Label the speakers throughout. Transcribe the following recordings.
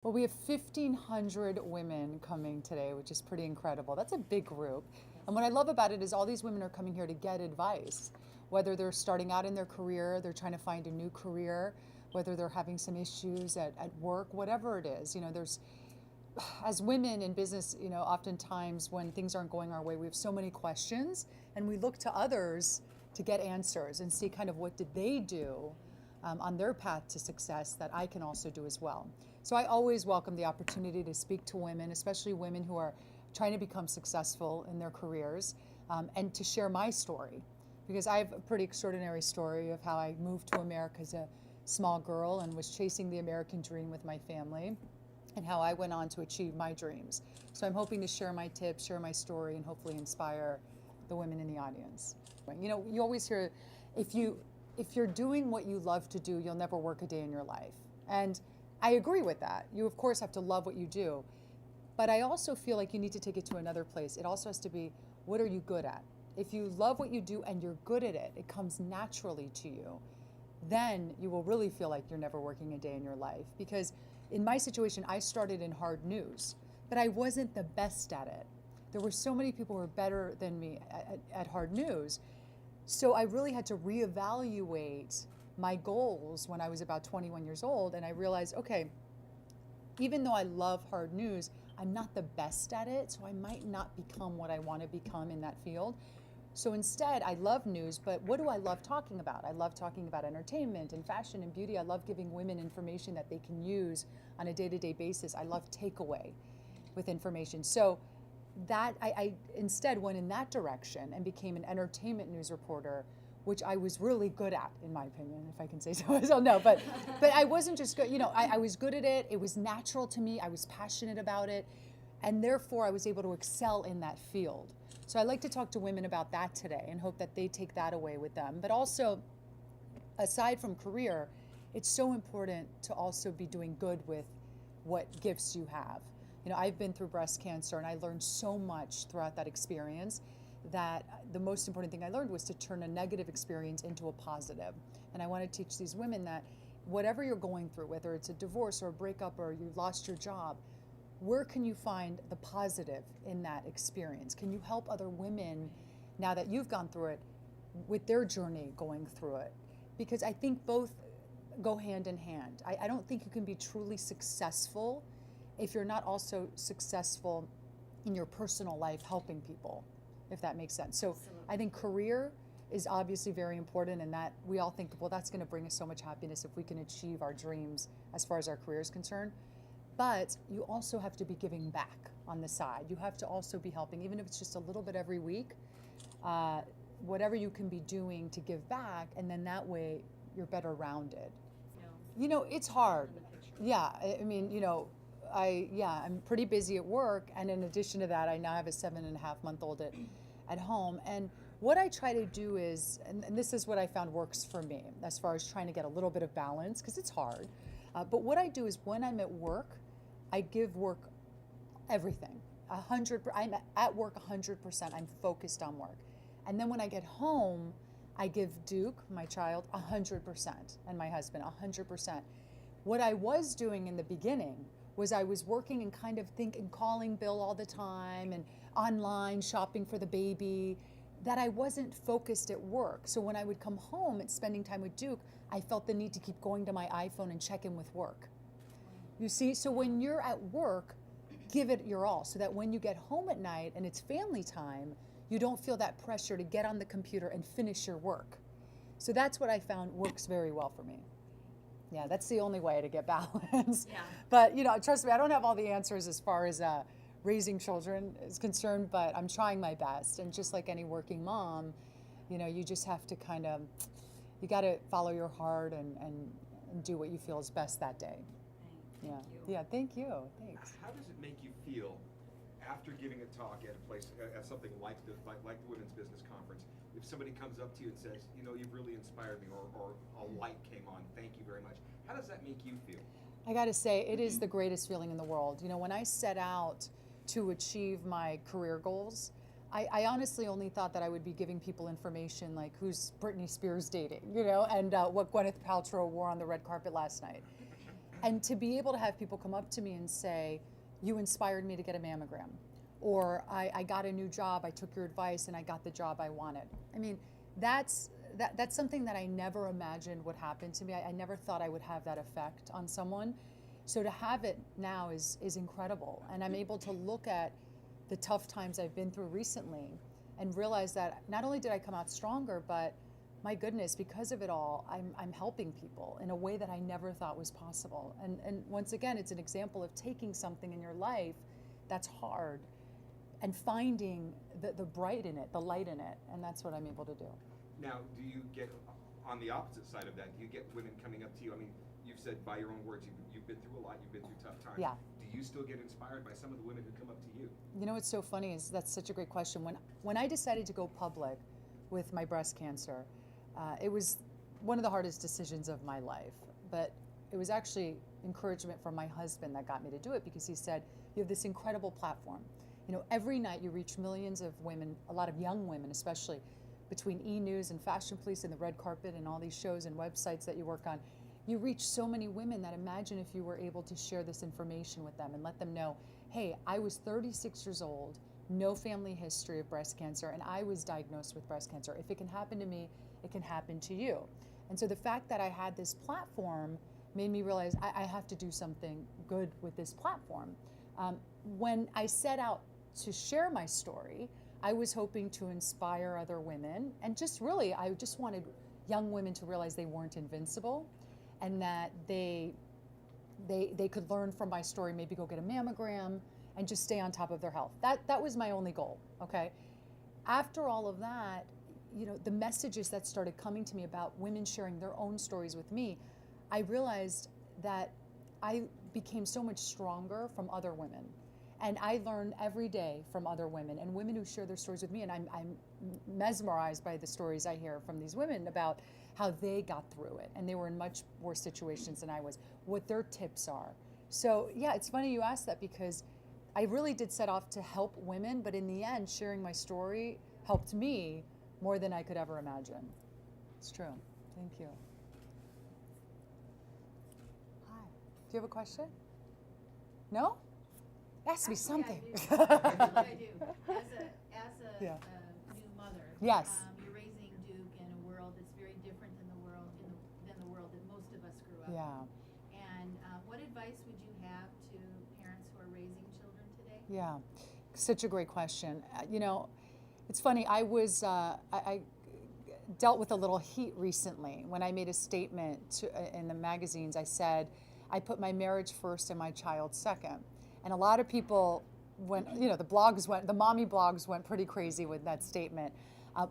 Speaker 1: Well, we have 1,500 women coming today, which is pretty incredible. That's a big group. And what I love about it is all these women are coming here to get advice, whether they're starting out in their career, they're trying to find a new career, whether they're having some issues at work, whatever it is. There's, as women in business, oftentimes when things aren't going our way, we have so many questions and we look to others to get answers and see kind of what did they do on their path to success that I can also do as well. So I always welcome the opportunity to speak to women, especially women who are trying to become successful in their careers, and to share my story. Because I have a pretty extraordinary story of how I moved to America as a small girl and was chasing the American dream with my family, and how I went on to achieve my dreams. So I'm hoping to share my tips, share my story, and hopefully inspire the women in the audience. You always hear, if you're doing what you love to do, you'll never work a day in your life. And I agree with that. You, of course, have to love what you do. But I also feel like you need to take it to another place. It also has to be, what are you good at? If you love what you do and you're good at it, it comes naturally to you, then you will really feel like you're never working a day in your life. Because in my situation, I started in hard news, but I wasn't the best at it. There were so many people who were better than me at hard news. So I really had to reevaluate my goals when I was about 21 years old, and I realized, okay, even though I love hard news, I'm not the best at it, so I might not become what I want to become in that field. So instead, I love news, but what do I love talking about? I love talking about entertainment and fashion and beauty. I love giving women information that they can use on a day-to-day basis. I love takeaway with information. So that I instead went in that direction and became an entertainment news reporter, which I was really good at, in my opinion, if I can say so myself. No, but I wasn't just good. I was good at it. It was natural to me. I was passionate about it, and therefore I was able to excel in that field. So I like to talk to women about that today and hope that they take that away with them. But also, aside from career, it's so important to also be doing good with what gifts you have. I've been through breast cancer and I learned so much throughout that experience that the most important thing I learned was to turn a negative experience into a positive. And I want to teach these women that whatever you're going through, whether it's a divorce or a breakup or you lost your job, where can you find the positive in that experience? Can you help other women now that you've gone through it with their journey going through it? Because I think both go hand in hand. I don't think you can be truly successful if you're not also successful in your personal life helping people, if that makes sense. So absolutely. I think career is obviously very important, and that we all think, well, that's going to bring us so much happiness if we can achieve our dreams as far as our career is concerned. But you also have to be giving back on the side. You have to also be helping, even if it's just a little bit every week, whatever you can be doing to give back, and then that way you're better rounded. Yeah. It's hard. Yeah, I mean, I'm pretty busy at work, and in addition to that, I now have a 7.5-month-old at home. And what I try to do is, and this is what I found works for me, as far as trying to get a little bit of balance, because it's hard. But what I do is when I'm at work, I give work everything. I'm at work 100%. I'm focused on work. And then when I get home, I give Duke, my child, 100%, and my husband 100%. What I was doing in the beginning was I was working and kind of calling Bill all the time and online shopping for the baby, that I wasn't focused at work. So when I would come home and spending time with Duke, I felt the need to keep going to my iPhone and check in with work. You see, so when you're at work, give it your all, so that when you get home at night and it's family time, you don't feel that pressure to get on the computer and finish your work. So that's what I found works very well for me. Yeah, that's the only way to get balance. Yeah. But trust me, I don't have all the answers as far as raising children is concerned, but I'm trying my best. And just like any working mom, you just have to you got to follow your heart and do what you feel is best that day.
Speaker 2: Thank
Speaker 1: you. Yeah, thank you. Thanks.
Speaker 3: How does it make you feel after giving a talk at a place, at something like the Women's Business Conference, if somebody comes up to you and says, you've really inspired me, or a light came on, thank you very much. How does that make you feel?
Speaker 1: I got to say, it is the greatest feeling in the world. When I set out to achieve my career goals, I honestly only thought that I would be giving people information like who's Britney Spears dating, and what Gwyneth Paltrow wore on the red carpet last night. And to be able to have people come up to me and say, you inspired me to get a mammogram, or I got a new job, I took your advice and I got the job I wanted. I mean, that's something that I never imagined would happen to me. I never thought I would have that effect on someone. So to have it now is incredible. And I'm able to look at the tough times I've been through recently and realize that not only did I come out stronger, but my goodness, because of it all, I'm helping people in a way that I never thought was possible. And once again, it's an example of taking something in your life that's hard and finding the bright in it, the light in it, and that's what I'm able to do.
Speaker 3: Now, do you get, on the opposite side of that, do you get women coming up to you? I mean, you've said by your own words, you've been through a lot, you've been through tough times.
Speaker 1: Yeah.
Speaker 3: Do you still get inspired by some of the women who come up to you?
Speaker 1: You know what's so funny is that's such a great question. When I decided to go public with my breast cancer, it was one of the hardest decisions of my life, but it was actually encouragement from my husband that got me to do it, because he said, you have this incredible platform. You know, every night you reach millions of women, a lot of young women especially, between E! News and Fashion Police and the red carpet and all these shows and websites that you work on. You reach so many women that imagine if you were able to share this information with them and let them know, hey, I was 36 years old, no family history of breast cancer, and I was diagnosed with breast cancer. If it can happen to me, it can happen to you. And so the fact that I had this platform made me realize I have to do something good with this platform. When I set out to share my story, I was hoping to inspire other women, and I just wanted young women to realize they weren't invincible, and that they could learn from my story, maybe go get a mammogram and just stay on top of their health. That was my only goal, okay? After all of that, you know, the messages that started coming to me about women sharing their own stories with me, I realized that I became so much stronger from other women. And I learn every day from other women and women who share their stories with me. And I'm mesmerized by the stories I hear from these women about how they got through it. And they were in much worse situations than I was, what their tips are. So yeah, it's funny you asked that, because I really did set off to help women, but in the end, sharing my story helped me more than I could ever imagine. It's true. Thank you. Hi. Do you have a question? No? Ask me something.
Speaker 2: I do. I do. As a
Speaker 1: Yeah.
Speaker 2: New mother,
Speaker 1: Yes.
Speaker 2: You're raising Duke in a world that's very different than the world that most of us grew up
Speaker 1: Yeah.
Speaker 2: in. And what advice would you have to parents who are raising children today?
Speaker 1: Yeah. Such a great question. You know, it's funny. I dealt with a little heat recently when I made a statement in the magazines. I said, I put my marriage first and my child second. And a lot of people the mommy blogs went pretty crazy with that statement.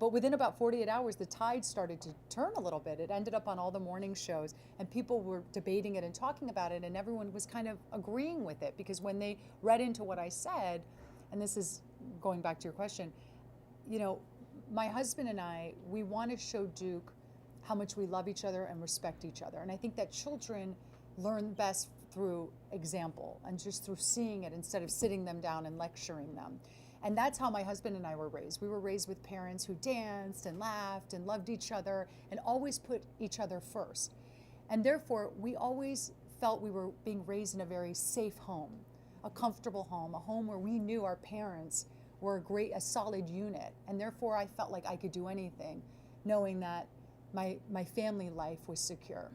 Speaker 1: But within about 48 hours, the tide started to turn a little bit. It ended up on all the morning shows, and people were debating it and talking about it, and everyone was kind of agreeing with it, because when they read into what I said, and this is going back to your question, you know, my husband and I, we want to show Duke how much we love each other and respect each other. And I think that children learn best through example and just through seeing it instead of sitting them down and lecturing them. And that's how my husband and I were raised. We were raised with parents who danced and laughed and loved each other and always put each other first. And therefore, we always felt we were being raised in a very safe home, a comfortable home, a home where we knew our parents were a solid unit. And therefore, I felt like I could do anything, knowing that my family life was secure.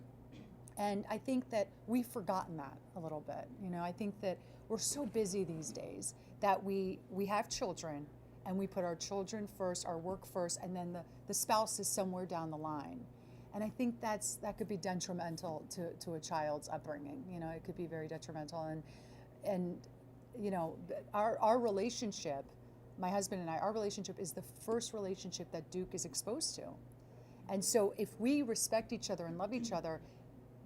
Speaker 1: And I think that we've forgotten that a little bit. You know, I think that we're so busy these days that we have children, and we put our children first, our work first, and then the spouse is somewhere down the line. And I think that could be detrimental to a child's upbringing. You know, it could be very detrimental. And you know, our relationship, my husband and I, our relationship is the first relationship that Duke is exposed to. And so if we respect each other and love each other,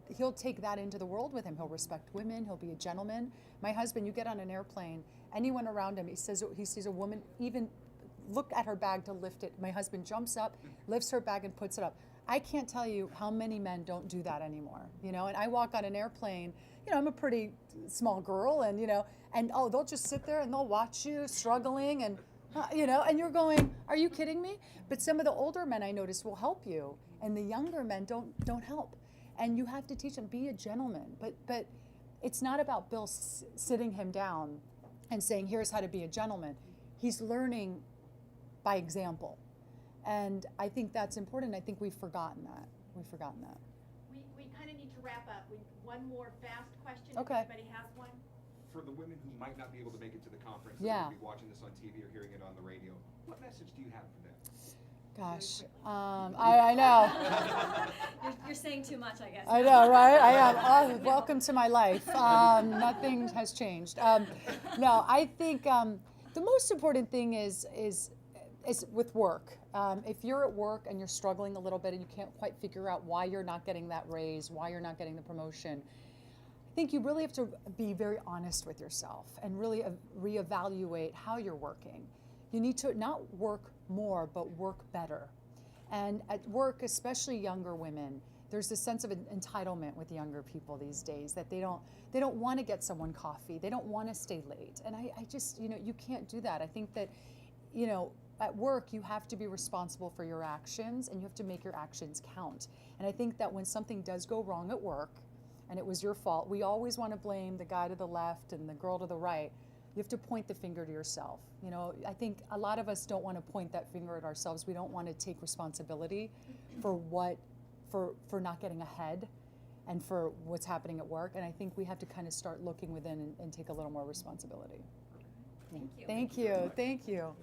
Speaker 1: he'll take that into the world with him. He'll respect women. He'll be a gentleman. My husband, you get on an airplane, anyone around him, he sees a woman, even look at her bag to lift it. My husband jumps up, lifts her bag and puts it up. I can't tell you how many men don't do that anymore, you know, and I walk on an airplane, you know, I'm a pretty small girl, and, you know, and they'll just sit there and they'll watch you struggling, and, you know, and you're going, are you kidding me? But some of the older men I notice will help you, and the younger men don't help. And you have to teach them, be a gentleman. But it's not about Bill sitting him down and saying, here's how to be a gentleman. He's learning by example. And I think that's important. I think we've forgotten that. We've forgotten that.
Speaker 4: We kind of need to wrap up. One more fast question,
Speaker 1: Okay.
Speaker 4: if anybody has one.
Speaker 3: For the women who might not be able to make it to the conference,
Speaker 1: Yeah.
Speaker 3: that will be watching this on TV or hearing it on the radio, what message do you have for them?
Speaker 1: Gosh, I know.
Speaker 5: You're saying too much, I guess.
Speaker 1: I know, right? I am. Oh, welcome to my life. Nothing has changed. No, I think the most important thing is with work. If you're at work and you're struggling a little bit and you can't quite figure out why you're not getting that raise, why you're not getting the promotion, I think you really have to be very honest with yourself and really reevaluate how you're working. You need to not work more, but work better. And at work, especially younger women, there's this sense of entitlement with younger people these days that they don't want to get someone coffee. They don't want to stay late. And I just, you can't do that. I think that, at work, you have to be responsible for your actions and you have to make your actions count. And I think that when something does go wrong at work and it was your fault, we always want to blame the guy to the left and the girl to the right. You have to point the finger to yourself. I think a lot of us don't want to point that finger at ourselves. We don't want to take responsibility for not getting ahead and for what's happening at work. And I think we have to kind of start looking within and take a little more responsibility.
Speaker 5: Thank you.
Speaker 1: Thank you. Thank you.